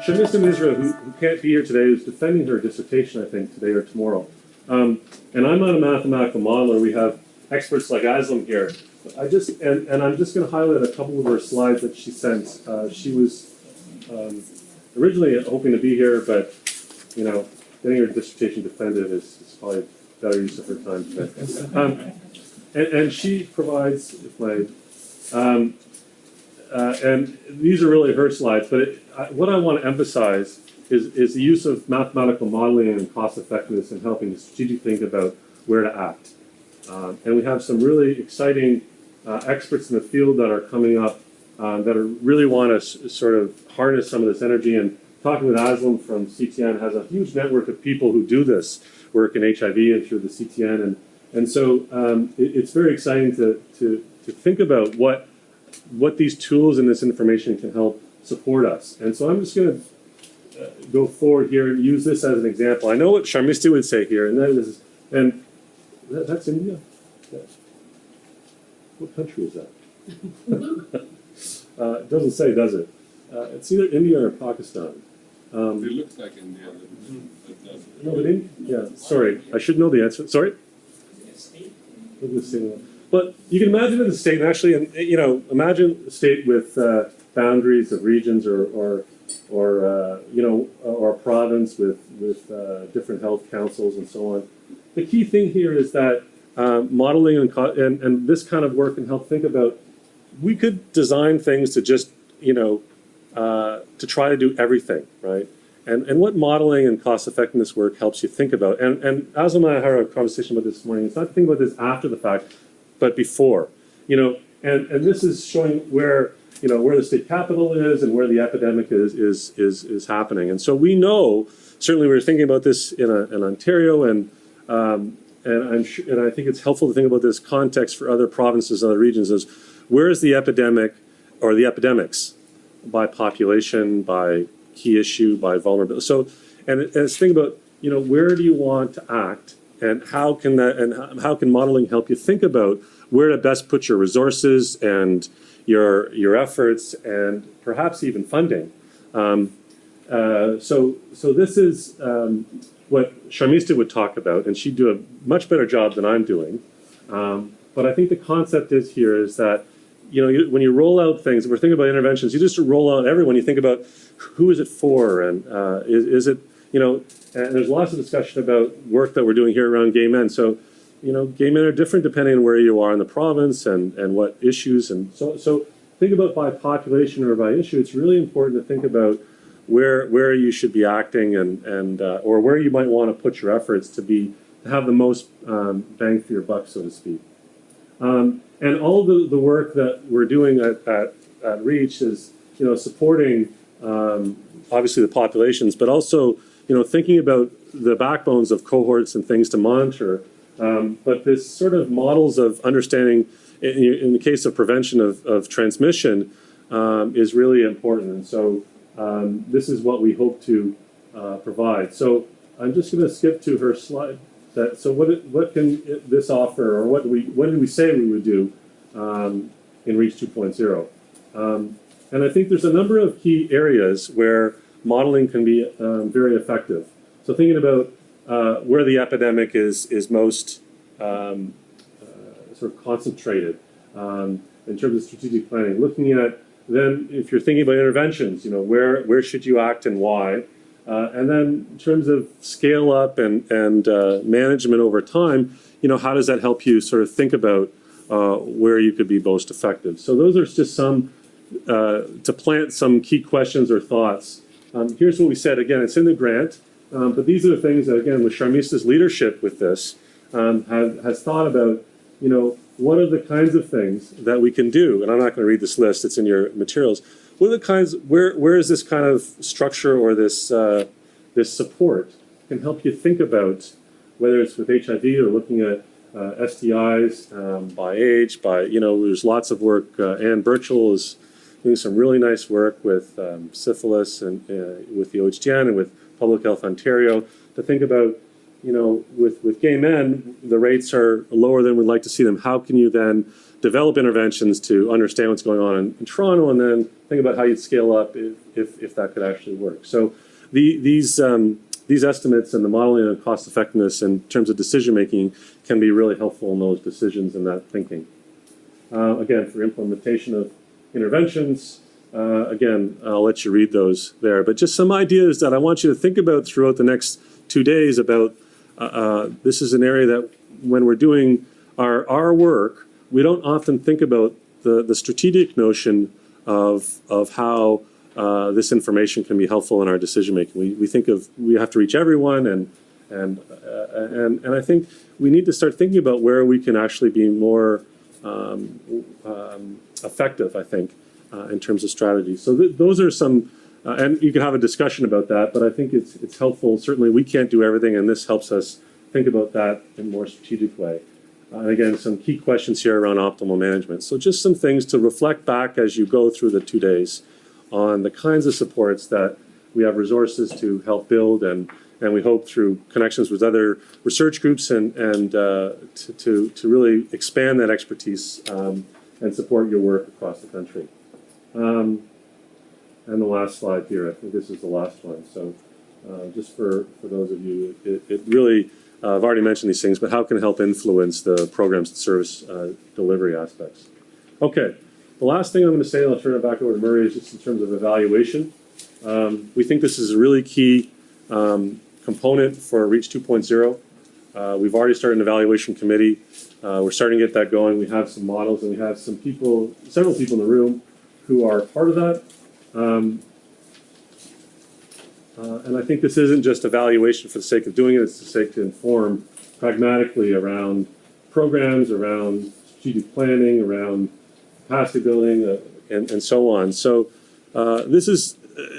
Shanice in Israel, who can't be here today, is defending her dissertation, I think, today or tomorrow. And I'm not a mathematical modeler. We have experts like Aslam here. I'm just going to highlight a couple of her slides that she sent. She was originally hoping to be here, but getting her dissertation defended is probably better use of her time today. And she provides, and these are really her slides, but what I want to emphasize is the use of mathematical modeling and cost effectiveness in helping to strategically think about where to act. And we have some really exciting experts in the field that are coming up that really want to sort of harness some of this energy. And talking with Aslam from CTN has a huge network of people who do this work in HIV and through the CTN. And so it's very exciting to think about what these tools and this information can help support us. And so I'm just going to go forward here and use this as an example. I know what Sharmista would say here, and that's India. What country is that? It doesn't say, does it? It's either India or Pakistan. It looks like India. No, but yeah. Sorry, I should know the answer. Sorry. But you can imagine the state, actually, and imagine a state with boundaries of regions, or a province with different health councils and so on. The key thing here is that modeling and this kind of work can help think about. We could design things to just to try to do everything, right? And what modeling and cost effectiveness work helps you think about. And Aslam and I had a conversation about this morning. It's not to think about this after the fact, but before, and this is showing where the state capital is and where the epidemic is happening. And so we know, certainly we were thinking about this in Ontario, and I think it's helpful to think about this context for other provinces and other regions is where is the epidemic or the epidemics by population, by key issue, by vulnerability. So, and it's think about, where do you want to act, and how can modeling help you think about where to best put your resources and your efforts and perhaps even funding. So this is what Sharmista would talk about, and she'd do a much better job than I'm doing. But I think the concept is that when you roll out things, if we're thinking about interventions, you just roll out everyone. You think about who is it for, and is it and there's lots of discussion about work that we're doing here around gay men. So gay men are different depending on where you are in the province and what issues, and so think about by population or by issue. It's really important to think about where you should be acting and or where you might want to put your efforts to have the most bang for your buck, so to speak. And all the work that we're doing at REACH is supporting obviously the populations, but also thinking about the backbones of cohorts and things to monitor. But this sort of models of understanding in the case of prevention of transmission is really important. And so this is what we hope to provide. So I'm just going to skip to her slide. So what can this offer, or what did we say we would do in REACH 2.0? And I think there's a number of key areas where modeling can be very effective. So thinking about where the epidemic is most sort of concentrated in terms of strategic planning. Looking at then, if you're thinking about interventions, where should you act and why? And then in terms of scale up and management over time, how does that help you sort of think about where you could be most effective? So those are just some, to plant some key questions or thoughts. Here's what we said. Again, it's in the grant, but these are the things that, again, with Sharmista's leadership with this, has thought about, what are the kinds of things that we can do? And I'm not going to read this list, it's in your materials. What are the kinds, where is this kind of structure or this support can help you think about, whether it's with HIV or looking at STIs by age, there's lots of work. Anne Birchall is doing some really nice work with syphilis and with the OHGN and with Public Health Ontario to think about, with gay men, the rates are lower than we'd like to see them. How can you then develop interventions to understand what's going on in Toronto, and then think about how you'd scale up if that could actually work. So these estimates and the modeling of cost effectiveness in terms of decision making can be really helpful in those decisions and that thinking. Again, for implementation of interventions, again, I'll let you read those there, but just some ideas that I want you to think about throughout the next 2 days about this is an area that when we're doing our work, we don't often think about the strategic notion of how this information can be helpful in our decision making. We think of we have to reach everyone, and I think we need to start thinking about where we can actually be more effective. I think in terms of strategy. So those are some, and you can have a discussion about that. But I think it's helpful. Certainly, we can't do everything, and this helps us think about that in a more strategic way. And again, some key questions here around optimal management. So just some things to reflect back as you go through the 2 days on the kinds of supports that we have resources to help build, and we hope through connections with other research groups and to really expand that expertise and support your work across the country. And the last slide here, I think this is the last one. So just for those of you, it really, I've already mentioned these things, but how can it help influence the programs and service delivery aspects? Okay, the last thing I'm going to say, and I'll turn it back over to Murray, is just in terms of evaluation. We think this is a really key component for REACH 2.0. We've already started an evaluation committee. We're starting to get that going. We have some models, and we have some people, several people in the room who are part of that. And I think this isn't just evaluation for the sake of doing it, it's the sake to inform pragmatically around programs, around strategic planning, around capacity building, and so on. So this is,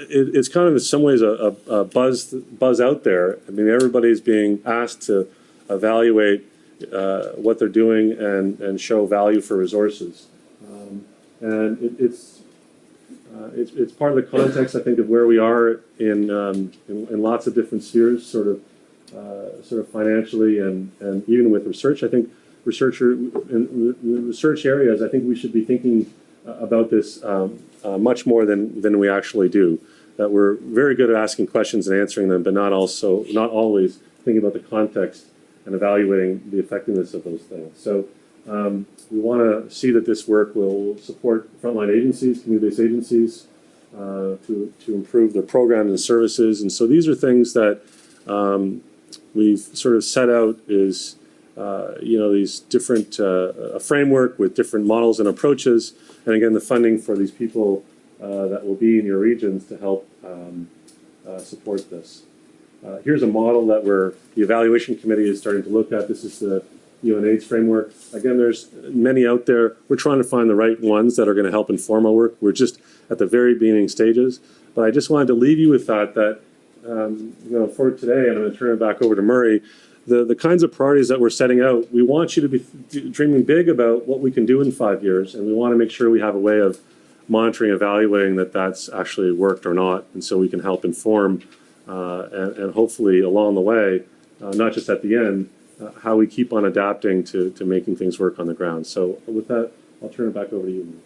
it's kind of in some ways a buzz out there. I mean, everybody's being asked to evaluate what they're doing and show value for resources. And it's part of the context, I think, of where we are in lots of different spheres, sort of financially and even with research. I think in the research areas, I think we should be thinking about this much more than we actually do. That we're very good at asking questions and answering them, but not always thinking about the context and evaluating the effectiveness of those things. So we want to see that this work will support frontline agencies, community-based agencies, to improve their programs and services. And so these are things that we've sort of set out is, these different, a framework with different models and approaches. And again, the funding for these people that will be in your regions to help support this. Here's a model that the evaluation committee is starting to look at. This is the UNAIDS framework. Again, there's many out there. We're trying to find the right ones that are going to help inform our work. We're just at the very beginning stages. But I just wanted to leave you with that for today, and I'm going to turn it back over to Murray, the kinds of priorities that we're setting out, we want you to be dreaming big about what we can do in 5 years, and we want to make sure we have a way of monitoring, evaluating that that's actually worked or not, and so we can help inform and hopefully along the way, not just at the end, how we keep on adapting to making things work on the ground. So with that, I'll turn it back over to you.